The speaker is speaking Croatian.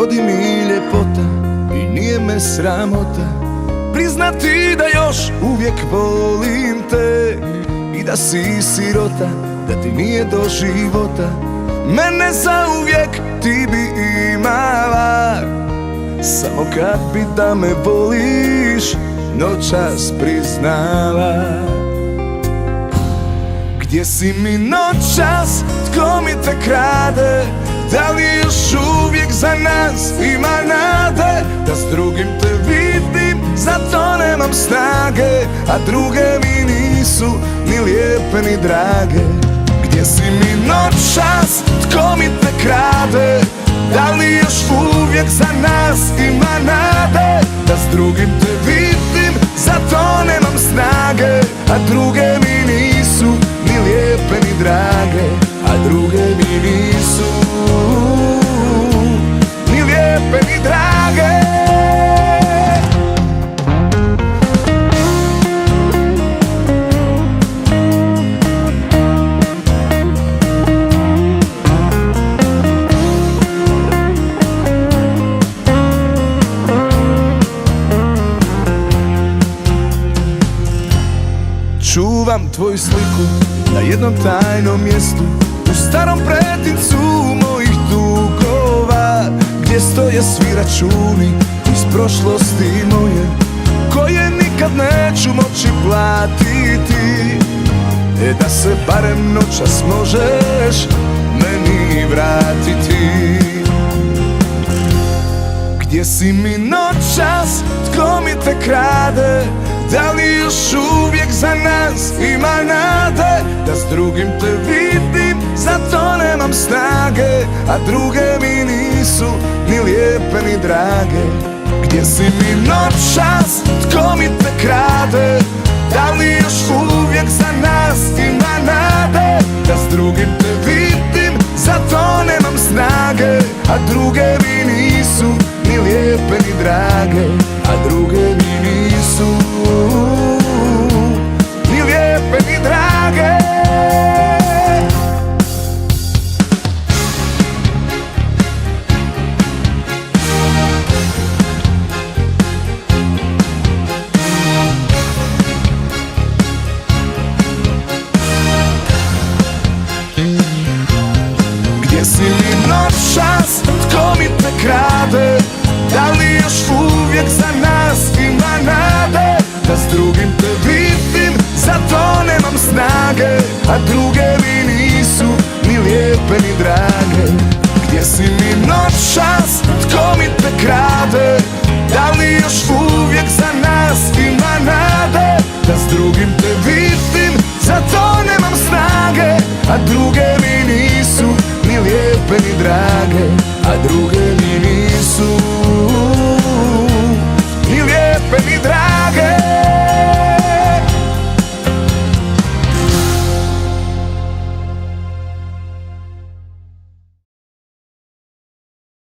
vodi mi ljepota i nije me sramota priznati da još uvijek volim te i da si sirota, da ti nije do života. Mene zauvijek ti bi imala, samo kad bi da me voliš noćas priznala. Gdje si mi noćas, tko mi te krade? Da li još uvijek za nas ima nade? Da s drugim te vidim, zato nemam snage, a druge mi nisu ni lijepe ni drage. Gdje si mi noćas, tko mi te krade? Da li još uvijek za nas ima nade? Da s drugim te vidim, zato nemam snage, a druge mi nisu ni lijepe ni drage, a druge mi nisu ni lijepe ni drage. Čuvam tvoju sliku na jednom tajnom mjestu, u starom pretincu mojih dugova, gdje stoje svi računi iz prošlosti moje, koje nikad neću moći platiti. Da se barem noćas možeš meni vratiti. Gdje si mi noćas, tko mi te krade? Da li još uvijek za nas ima nade? Da s drugim te vidim, zato nemam snage, a druge mi nisu ni lijepe ni drage. Gdje si mi noćas, tko mi te krade? Da li još uvijek za nas ima nade? Da s drugim te vidim, zato nemam snage, a druge mi nisu ni lijepe ni drage, a druge mi nisu ni lijepe ni drage. Gdje si mi noćas, tko mi te krade? Da li još uvijek za nas ima nade? Da s drugim te vidim, zato nemam snage, a druge mi nisu ni lijepe ni drage. Gdje si mi noćas,